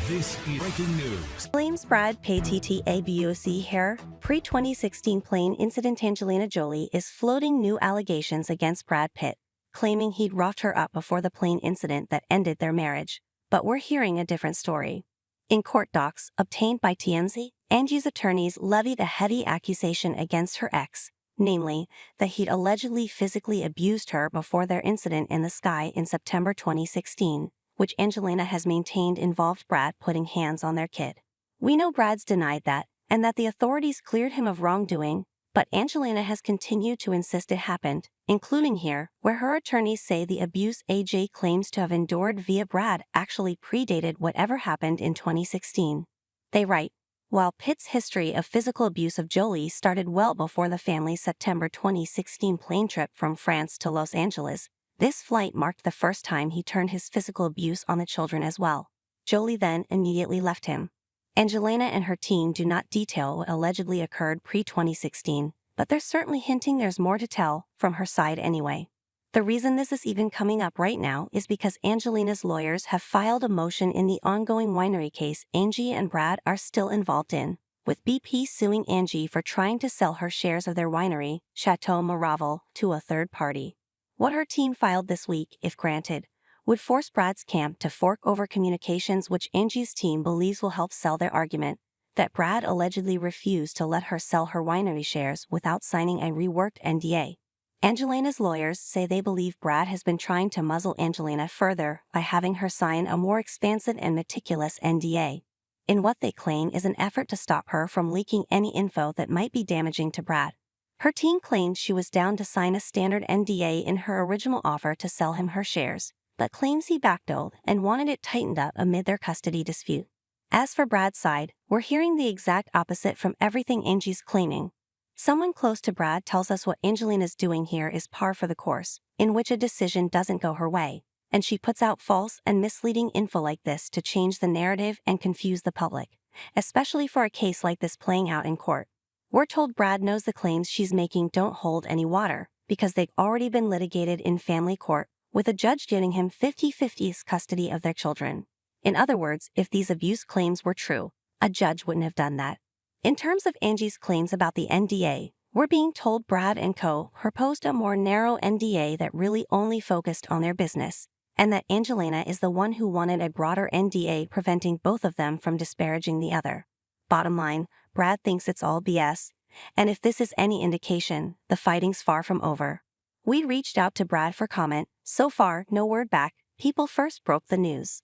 This is breaking news. Claims Brad Pitt abusive hair. Pre-2016 plane incident. Angelina Jolie is floating new allegations against Brad Pitt, claiming he'd roughed her up before the plane incident that ended their marriage. But we're hearing a different story. In court docs obtained by TMZ, Angie's attorneys levied a heavy accusation against her ex, namely, that he'd allegedly physically abused her before their incident in the sky in September 2016, which Angelina has maintained involved Brad putting hands on their kid. We know Brad's denied that, and that the authorities cleared him of wrongdoing, but Angelina has continued to insist it happened, including here, where her attorneys say the abuse AJ claims to have endured via Brad actually predated whatever happened in 2016. They write, while Pitt's history of physical abuse of Jolie started well before the family's September 2016 plane trip from France to Los Angeles, this flight marked the first time he turned his physical abuse on the children as well. Jolie then immediately left him. Angelina and her team do not detail what allegedly occurred pre-2016, but they're certainly hinting there's more to tell, from her side anyway. The reason this is even coming up right now is because Angelina's lawyers have filed a motion in the ongoing winery case Angie and Brad are still involved in, with BP suing Angie for trying to sell her shares of their winery, Chateau Maraval, to a third party. What her team filed this week, if granted, would force Brad's camp to fork over communications which Angie's team believes will help sell their argument, that Brad allegedly refused to let her sell her winery shares without signing a reworked NDA. Angelina's lawyers say they believe Brad has been trying to muzzle Angelina further by having her sign a more expansive and meticulous NDA, in what they claim is an effort to stop her from leaking any info that might be damaging to Brad. Her team claims she was down to sign a standard NDA in her original offer to sell him her shares, but claims he backdoored and wanted it tightened up amid their custody dispute. As for Brad's side, we're hearing the exact opposite from everything Angie's claiming. Someone close to Brad tells us what Angelina's doing here is par for the course, in which a decision doesn't go her way, and she puts out false and misleading info like this to change the narrative and confuse the public, especially for a case like this playing out in court. We're told Brad knows the claims she's making don't hold any water, because they've already been litigated in family court, with a judge giving him 50-50 custody of their children. In other words, if these abuse claims were true, a judge wouldn't have done that. In terms of Angie's claims about the NDA, we're being told Brad and co. proposed a more narrow NDA that really only focused on their business, and that Angelina is the one who wanted a broader NDA preventing both of them from disparaging the other. Bottom line, Brad thinks it's all BS, and if this is any indication, the fighting's far from over. We reached out to Brad for comment. So far, no word back. People first broke the news.